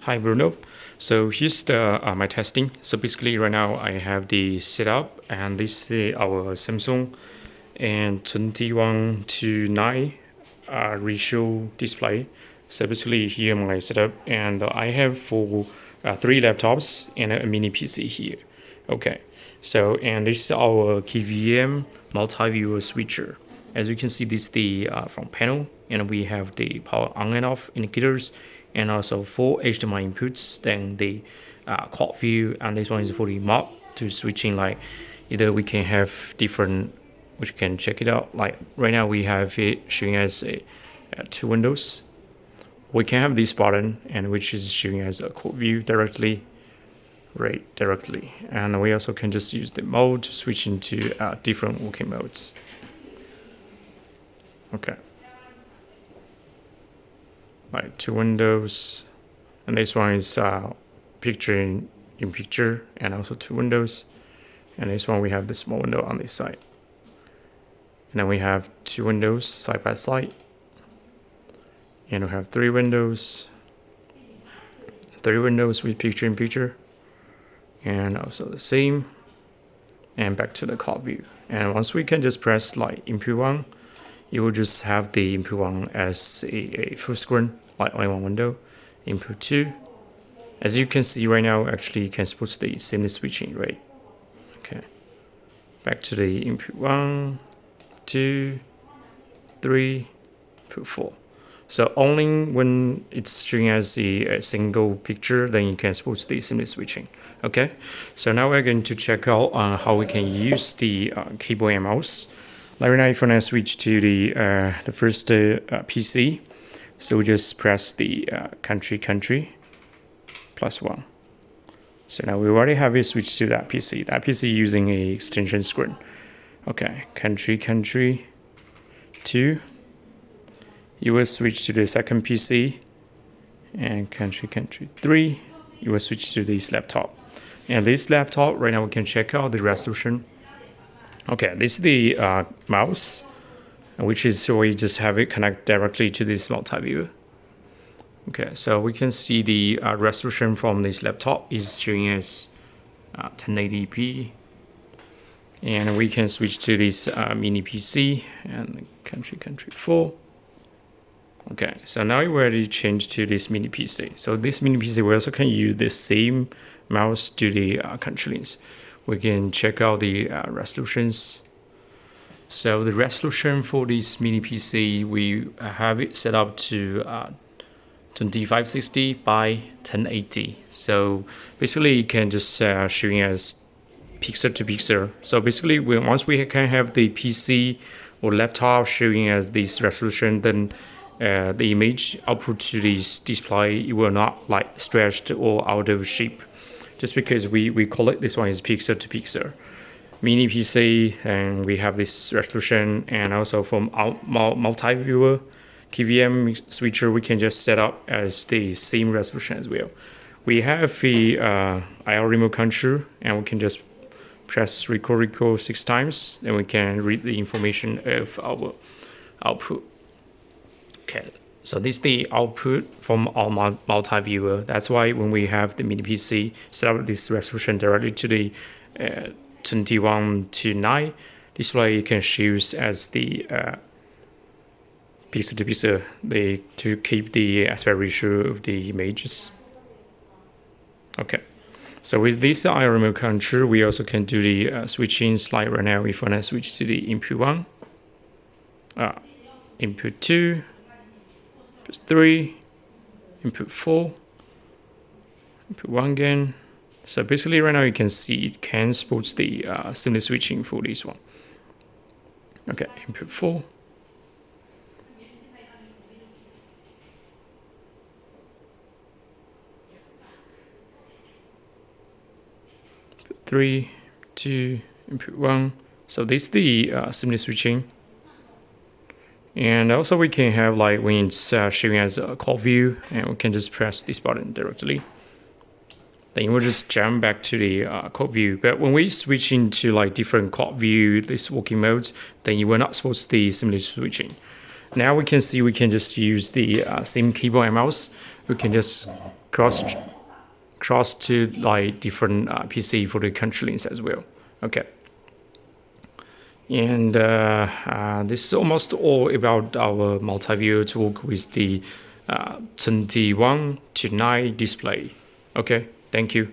Hi Bruno. So here's the my testing. So basically right now I have the setup and this is our Samsung and 21 to 9 ratio display. So basically here my setup and I have three laptops and a mini PC here. Okay. So and this is our KVM multiviewer switcher. As you can see, this is the front panel, and we have the power on and off indicators, and also 4 HDMI inputs. Then the quad view, and this one is for the mod to switching. Like either we can have different, which can check it out. Like right now we have it showing as two windows. We can have this button, and which is showing as a quad view directly. Right, directly, and we also can just use the mode to switch into different working modes. Okay, like two windows, and this one is picture in picture, and also two windows, and this one we have the small window on this side, and then we have two windows side by side, and we have three windows with picture in picture, and also the same, and back to the quad view. And once we can just press like input 1, you will just have the input 1 as a full screen, like only one window. Input 2, as you can see right now, actually you can support the seamless switching, right? Okay, back to the input 1, 2, 3, input 4. So only when it's showing as a single picture, then you can support the seamless switching. Okay, so now we're going to check out how we can use the keyboard and mouse. Like right now, if I switch to the first PC, so we just press the country +1. So now we already have it switched to that PC. That PC using a extension screen. Okay, country 2. You will switch to the second PC, and country 3. You will switch to this laptop. And this laptop right now we can check out the resolution. Okay, this is the mouse, which is so we just have it connect directly to this multiviewer. Okay, so we can see the resolution from this laptop is showing as 1080p, and we can switch to this mini PC and country 4. Okay, so now we already changed to this mini PC. So this mini PC we also can use the same mouse to the country links. We can check out the resolutions. So the resolution for this mini PC, we have it set up to 2560 by 1080. So basically you can just showing as pixel to pixel. So basically once we can have the PC or laptop showing as this resolution, then the image output to this display, it will not like stretched or out of shape, just because we call it, this one is pixel to pixel. Mini PC, and we have this resolution, and also from our multi-viewer KVM switcher, we can just set up as the same resolution as well. We have the IR remote control, and we can just press record 6 times, and we can read the information of our output. Okay, so this is the output from our multi-viewer. That's why when we have the mini PC set up this resolution directly to the 21 to 9 display, you can choose as the pixel to pixel to keep the aspect ratio of the images. Okay, so with this IR remote control, we also can do the switching slide right now. If I want to switch to the input 1, input 2, 3, input 4, input 1 again. So basically right now you can see it can support the seamless switching for this one. Okay, input 4. Input 3, 2, input 1. So this is the seamless switching. And also we can have like when it's showing as a quad view, and we can just press this button directly. Then we'll just jump back to the quad view. But when we switch into like different quad view, this working modes, then you will not support the seamless switching. Now we can see we can just use the same keyboard and mouse. We can just cross to like different PC for the controllings as well. Okay. And this is almost all about our multi-viewer talk with the 21:9 display. Okay, thank you.